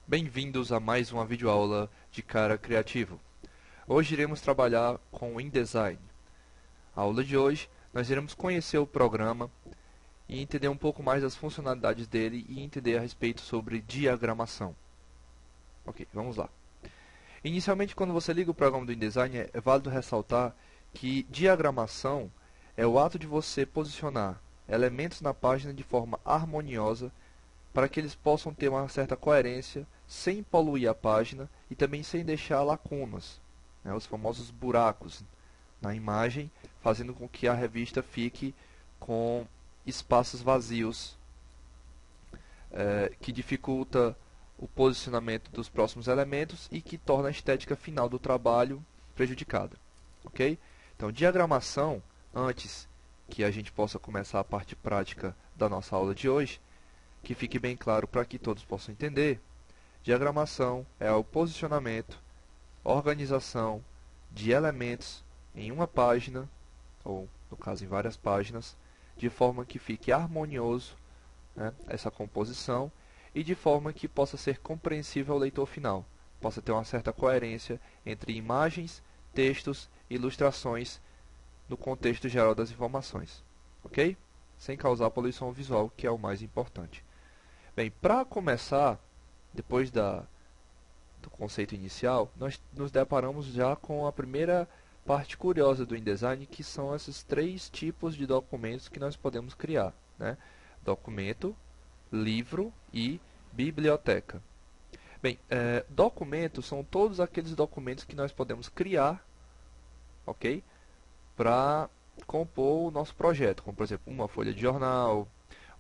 Bem-vindos a mais uma videoaula de Cara Criativo. Hoje iremos trabalhar com o InDesign. A aula de hoje nós iremos conhecer o programa e entender um pouco mais das funcionalidades dele e entender a respeito sobre diagramação. Ok, vamos lá. Inicialmente, quando você liga o programa do InDesign, é válido ressaltar que diagramação é o ato de você posicionar elementos na página de forma harmoniosa para que eles possam ter uma certa coerência, sem poluir a página e também sem deixar lacunas, né, os famosos buracos na imagem, fazendo com que a revista fique com espaços vazios, que dificulta o posicionamento dos próximos elementos e que torna a estética final do trabalho prejudicada. Ok? Então, diagramação, antes que a gente possa começar a parte prática da nossa aula de hoje, que fique bem claro para que todos possam entender, diagramação é o posicionamento, organização de elementos em uma página, ou no caso em várias páginas, de forma que fique harmonioso, né, essa composição e de forma que possa ser compreensível ao leitor final, possa ter uma certa coerência entre imagens, textos e ilustrações no contexto geral das informações, ok? Sem causar poluição visual, que é o mais importante. Bem, para começar, depois do conceito inicial, nós nos deparamos já com a primeira parte curiosa do InDesign, que são esses três tipos de documentos que nós podemos criar, né? Documento, livro e biblioteca. Bem, documentos são todos aqueles documentos que nós podemos criar, ok? Para compor o nosso projeto, como por exemplo, uma folha de jornal,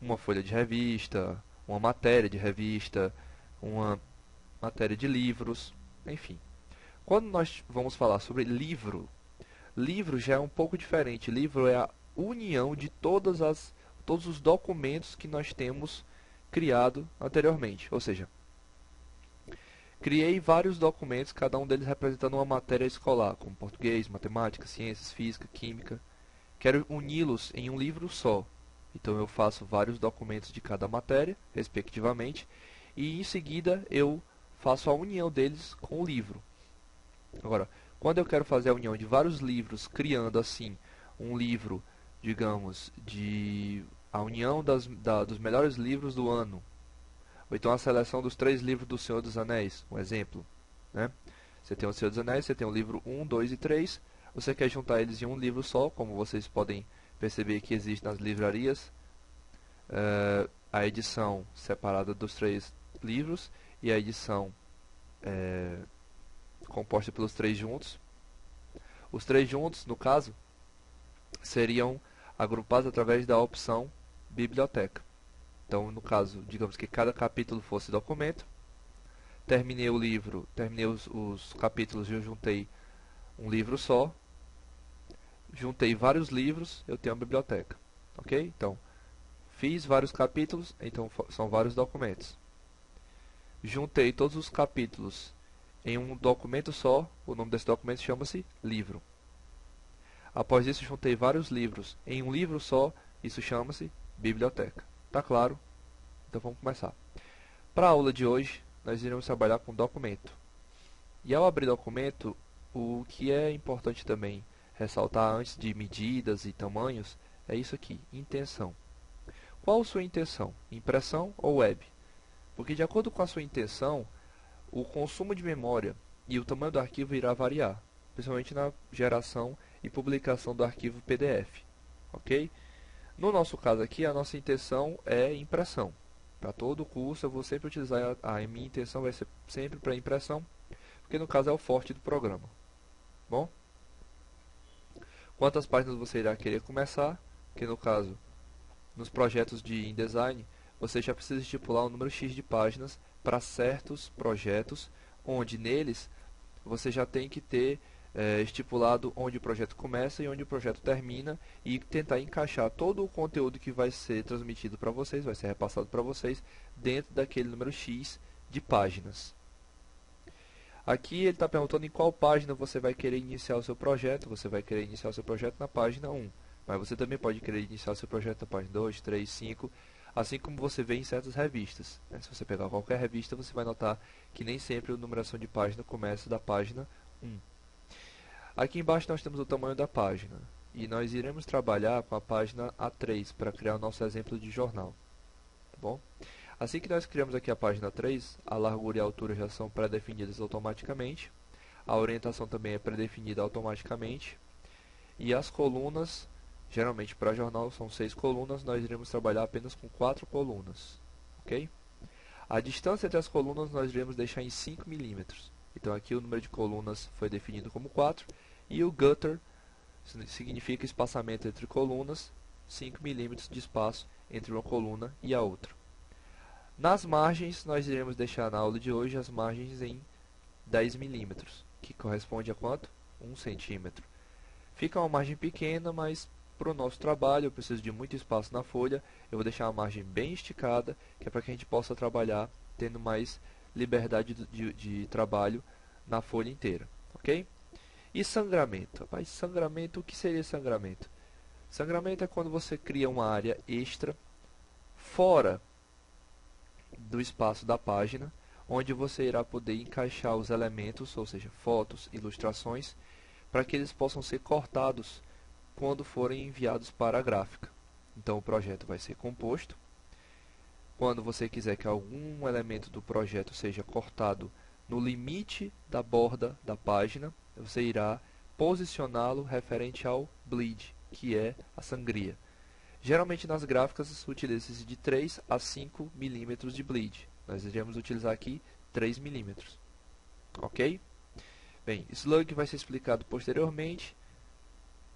uma folha de revista, uma matéria de revista, uma matéria de livros, enfim. Quando nós vamos falar sobre livro, livro já é um pouco diferente. Livro é a união de todos os documentos que nós temos criado anteriormente. Ou seja, criei vários documentos, cada um deles representando uma matéria escolar, como português, matemática, ciências, física, química. Quero uni-los em um livro só. Então eu faço vários documentos de cada matéria, respectivamente, e em seguida eu faço a união deles com o livro. Agora, quando eu quero fazer a união de vários livros, criando assim um livro, digamos, de a união dos melhores livros do ano, ou então a seleção dos 3 livros do Senhor dos Anéis, um exemplo, né? Você tem o Senhor dos Anéis, você tem o livro 1, 2 e 3, você quer juntar eles em um livro só, como vocês podem perceber que existe nas livrarias, a edição separada dos 3 livros e a edição composta pelos 3 juntos. Os 3 juntos, no caso, seriam agrupados através da opção biblioteca. Então, no caso, digamos que cada capítulo fosse documento, terminei o livro, terminei os capítulos e eu juntei um livro só, juntei vários livros, eu tenho uma biblioteca, ok? Então, fiz vários capítulos, então são vários documentos. Juntei todos os capítulos em um documento só, o nome desse documento chama-se livro. Após isso, juntei vários livros em um livro só, isso chama-se biblioteca. Tá claro? Então vamos começar. Para a aula de hoje, nós iremos trabalhar com documento. E ao abrir documento, o que é importante também ressaltar antes de medidas e tamanhos é isso aqui, intenção. Qual a sua intenção? Impressão ou web? Porque de acordo com a sua intenção, o consumo de memória e o tamanho do arquivo irá variar, principalmente na geração e publicação do arquivo PDF, ok? No nosso caso aqui, a nossa intenção é impressão. Para todo o curso, eu vou sempre utilizar a minha intenção vai ser sempre para impressão, porque no caso é o forte do programa. Bom? Quantas páginas você irá querer começar? Porque no caso, nos projetos de InDesign, você já precisa estipular um número X de páginas para certos projetos, onde neles você já tem que ter estipulado onde o projeto começa e onde o projeto termina e tentar encaixar todo o conteúdo que vai ser transmitido para vocês, vai ser repassado para vocês, dentro daquele número X de páginas. Aqui ele está perguntando em qual página você vai querer iniciar o seu projeto. Você vai querer iniciar o seu projeto na página 1, mas você também pode querer iniciar o seu projeto na página 2, 3, 5, assim como você vê em certas revistas, né? Se você pegar qualquer revista, você vai notar que nem sempre a numeração de página começa da página 1. Aqui embaixo nós temos o tamanho da página, e nós iremos trabalhar com a página A3 para criar o nosso exemplo de jornal. Tá bom? Assim que nós criamos aqui a página 3, a largura e a altura já são pré-definidas automaticamente, a orientação também é pré-definida automaticamente, e as colunas, geralmente para jornal são 6 colunas, nós iremos trabalhar apenas com 4 colunas. Ok? A distância entre as colunas nós iremos deixar em 5 milímetros. Então aqui o número de colunas foi definido como 4, e o gutter significa espaçamento entre colunas, 5 milímetros de espaço entre uma coluna e a outra. Nas margens, nós iremos deixar na aula de hoje as margens em 10 milímetros, que corresponde a quanto? 1 centímetro. Fica uma margem pequena, mas para o nosso trabalho, eu preciso de muito espaço na folha, eu vou deixar a margem bem esticada, que é para que a gente possa trabalhar tendo mais liberdade de trabalho na folha inteira, ok? E sangramento? Rapaz, sangramento, o que seria sangramento? Sangramento é quando você cria uma área extra fora do espaço da página, onde você irá poder encaixar os elementos, ou seja, fotos, ilustrações, para que eles possam ser cortados quando forem enviados para a gráfica. Então o projeto vai ser composto. Quando você quiser que algum elemento do projeto seja cortado no limite da borda da página, você irá posicioná-lo referente ao bleed, que é a sangria. Geralmente nas gráficas utiliza-se de 3 a 5 milímetros de bleed. Nós iremos utilizar aqui 3 milímetros. Ok? Bem, slug vai ser explicado posteriormente.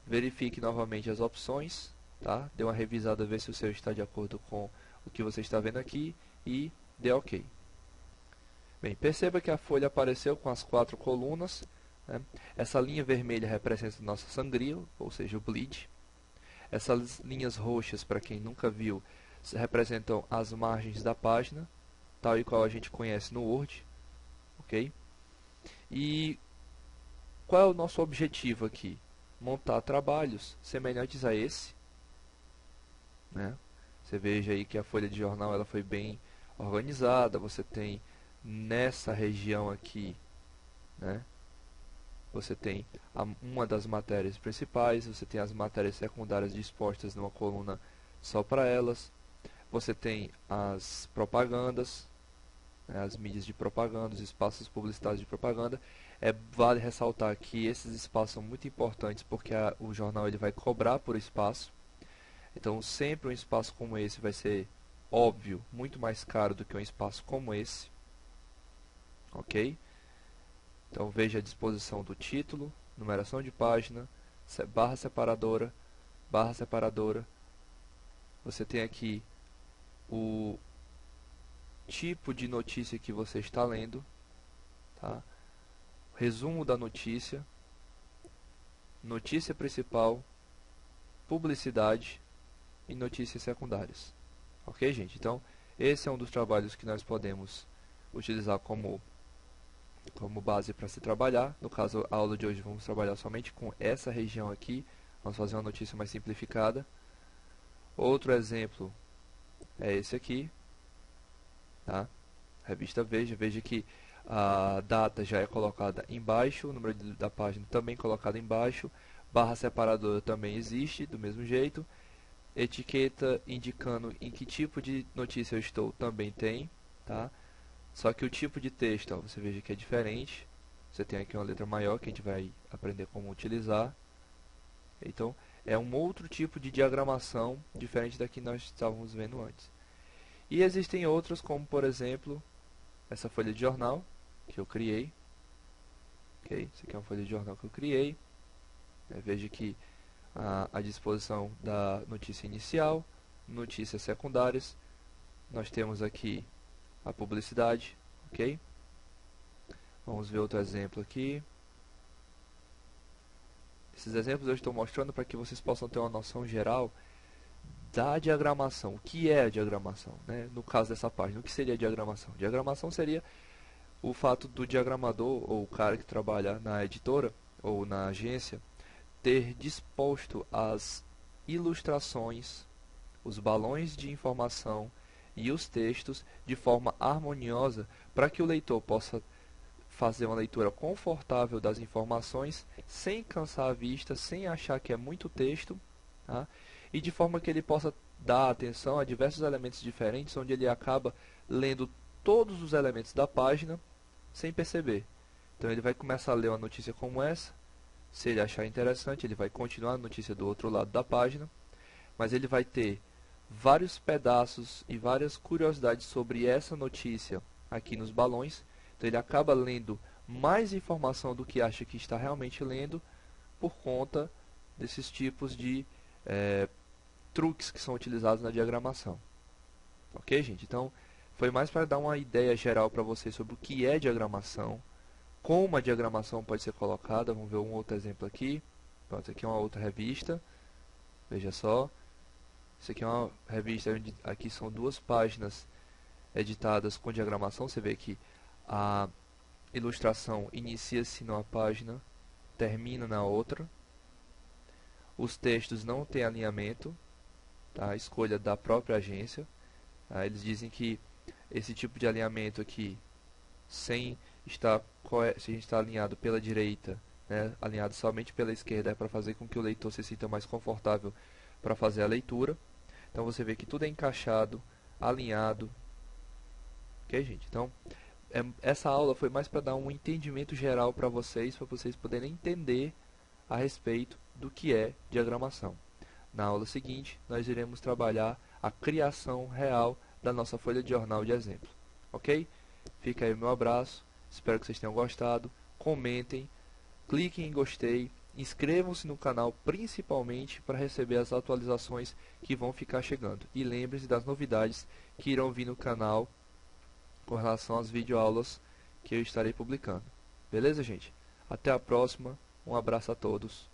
Verifique novamente as opções, tá? Dê uma revisada, ver se o seu está de acordo com o que você está vendo aqui e dê ok. Bem, perceba que a folha apareceu com as 4 colunas, né? Essa linha vermelha representa a nossa sangria, ou seja, o bleed. Essas linhas roxas, para quem nunca viu, representam as margens da página, tal e qual a gente conhece no Word. Ok? E qual é o nosso objetivo aqui? Montar trabalhos semelhantes a esse, né? Você veja aí que a folha de jornal ela foi bem organizada. Você tem nessa região aqui, né? Você tem uma das matérias principais, você tem as matérias secundárias dispostas numa coluna só para elas, você tem as propagandas, né, as mídias de propaganda, os espaços publicitários de propaganda. Vale ressaltar que esses espaços são muito importantes porque o jornal ele vai cobrar por espaço. Então sempre um espaço como esse vai ser, óbvio, muito mais caro do que um espaço como esse. Ok? Então veja a disposição do título, numeração de página, barra separadora, barra separadora. Você tem aqui o tipo de notícia que você está lendo, tá? Resumo da notícia, notícia principal, publicidade e notícias secundárias. Ok, gente? Então, esse é um dos trabalhos que nós podemos utilizar como base para se trabalhar. No caso, a aula de hoje vamos trabalhar somente com essa região aqui. Vamos fazer uma notícia mais simplificada. Outro exemplo é esse aqui, tá? Revista Veja. Veja que a data já é colocada embaixo, o número da página também colocado embaixo, barra separadora também existe, do mesmo jeito. Etiqueta indicando em que tipo de notícia eu estou também tem, tá? Só que o tipo de texto, ó, você veja que é diferente. Você tem aqui uma letra maior que a gente vai aprender como utilizar. Então, é um outro tipo de diagramação diferente da que nós estávamos vendo antes. E existem outras, como por exemplo, essa folha de jornal que eu criei. Ok? Essa aqui é uma folha de jornal que eu criei. Veja que a disposição da notícia inicial, notícias secundárias. Nós temos aqui a publicidade, ok? Vamos ver outro exemplo aqui. Esses exemplos eu estou mostrando para que vocês possam ter uma noção geral da diagramação. O que é a diagramação, né? No caso dessa página, o que seria a diagramação? Diagramação seria o fato do diagramador ou o cara que trabalha na editora ou na agência ter disposto as ilustrações os balões de informação e os textos de forma harmoniosa para que o leitor possa fazer uma leitura confortável das informações sem cansar a vista, sem achar que é muito texto, tá? E de forma que ele possa dar atenção a diversos elementos diferentes, onde ele acaba lendo todos os elementos da página sem perceber. Então ele vai começar a ler uma notícia como essa, se ele achar interessante, ele vai continuar a notícia do outro lado da página, mas ele vai ter vários pedaços e várias curiosidades sobre essa notícia aqui nos balões. Então ele acaba lendo mais informação do que acha que está realmente lendo por conta desses tipos de truques que são utilizados na diagramação. Ok, gente? Então, foi mais para dar uma ideia geral para vocês sobre o que é diagramação, como a diagramação pode ser colocada. Vamos ver um outro exemplo aqui. Pronto, aqui é uma outra revista. Veja só. Isso aqui é uma revista onde aqui são duas páginas editadas com diagramação. Você vê que a ilustração inicia-se numa página, termina na outra. Os textos não têm alinhamento, tá? A escolha da própria agência. Tá? Eles dizem que esse tipo de alinhamento aqui, sem estar alinhado pela direita, né, alinhado somente pela esquerda, é para fazer com que o leitor se sinta mais confortável para fazer a leitura. Então você vê que tudo é encaixado, alinhado. Ok, gente? Então, essa aula foi mais para dar um entendimento geral para vocês poderem entender a respeito do que é diagramação. Na aula seguinte, nós iremos trabalhar a criação real da nossa folha de jornal de exemplo. Ok? Fica aí o meu abraço, espero que vocês tenham gostado. Comentem, cliquem em gostei, inscrevam-se no canal principalmente para receber as atualizações que vão ficar chegando. E lembre-se das novidades que irão vir no canal com relação às videoaulas que eu estarei publicando. Beleza, gente? Até a próxima, um abraço a todos.